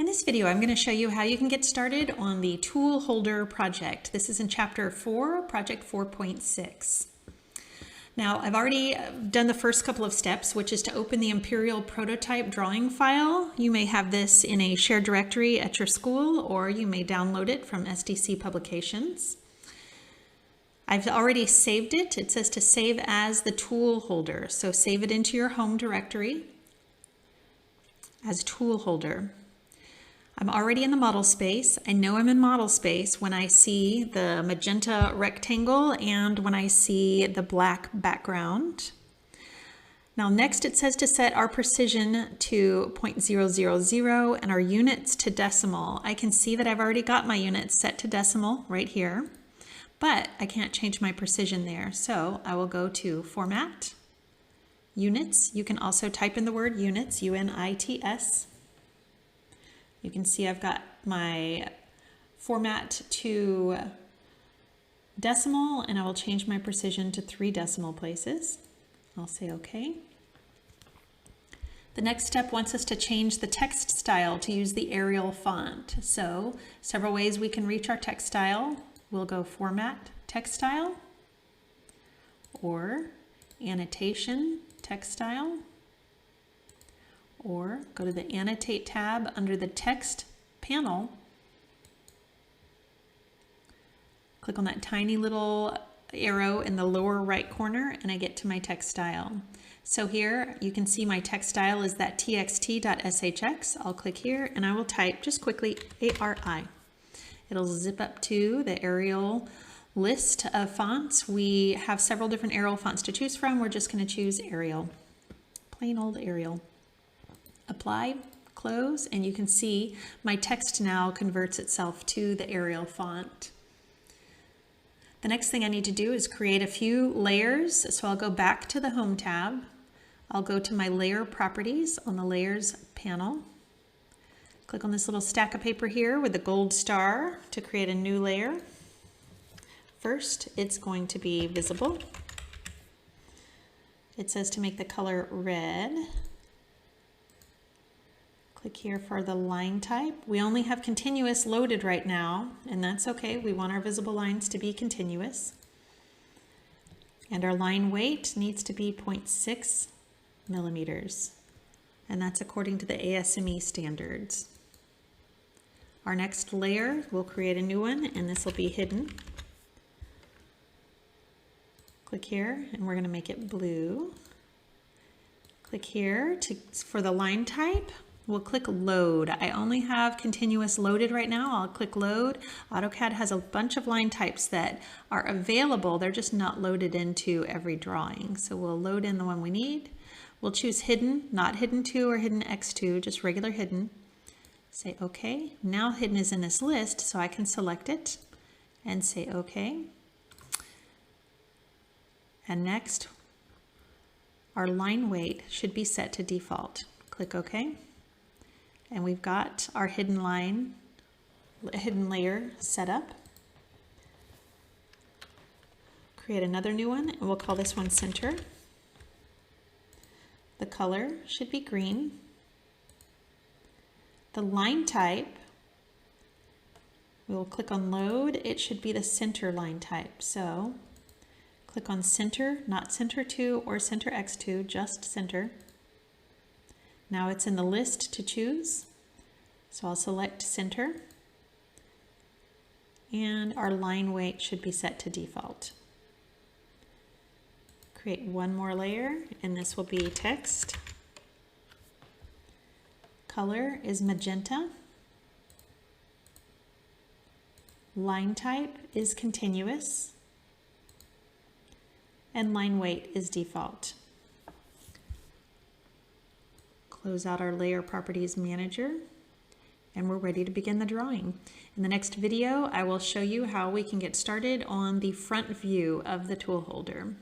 In this video, I'm going to show you how you can get started on the tool holder project. This is in Chapter 4, Project 4.6. Now, I've already done the first couple of steps, which is to open the Imperial prototype drawing file. You may have this in a shared directory at your school, or you may download it from SDC Publications. I've already saved it. It says to save as the tool holder. So save it into your home directory as tool holder. I'm already in the model space. I know I'm in model space when I see the magenta rectangle and when I see the black background. Now next it says to set our precision to 0.000 and our units to decimal. I can see that I've already got my units set to decimal right here, but I can't change my precision there. So I will go to Format, Units. You can also type in the word units, U-N-I-T-S. You can see I've got my format to decimal, and I will change my precision to 3 decimal places. I'll say OK. The next step wants us to change the text style to use the Arial font. So several ways we can reach our text style. We'll go Format, Text Style, or Annotation, Text Style, or go to the Annotate tab under the Text panel. Click on that tiny little arrow in the lower right corner and I get to my text style. So here you can see my text style is that txt.shx. I'll click here and I will type just quickly ARI. It'll zip up to the Arial list of fonts. We have several different Arial fonts to choose from. We're just going to choose Arial, plain old Arial. Apply, close, and you can see my text now converts itself to the Arial font. The next thing I need to do is create a few layers. So I'll go back to the Home tab. I'll go to my layer properties on the Layers panel. Click on this little stack of paper here with the gold star to create a new layer. First, it's going to be visible. It says to make the color red. Click here for the line type. We only have continuous loaded right now, and that's okay. We want our visible lines to be continuous. And our line weight needs to be 0.6 millimeters. And that's according to the ASME standards. Our next layer, we'll create a new one, and this will be hidden. Click here, and we're going to make it blue. Click here for the line type. We'll click load. I only have continuous loaded right now. I'll click load. AutoCAD has a bunch of line types that are available. They're just not loaded into every drawing. So we'll load in the one we need. We'll choose hidden, not hidden 2 or hidden X2, just regular hidden. Say OK. Now hidden is in this list, so I can select it and say OK. And next, our line weight should be set to default. Click OK. And we've got our hidden layer set up. Create another new one, and we'll call this one center. The color should be green. The line type, we will click on load. It should be the center line type. So click on center, not center 2 or center X2, just center. Now it's in the list to choose, so I'll select center, and our line weight should be set to default. Create one more layer, and this will be text. Color is magenta. Line type is continuous, and line weight is default. Close out our Layer Properties Manager, and we're ready to begin the drawing. In the next video, I will show you how we can get started on the front view of the tool holder.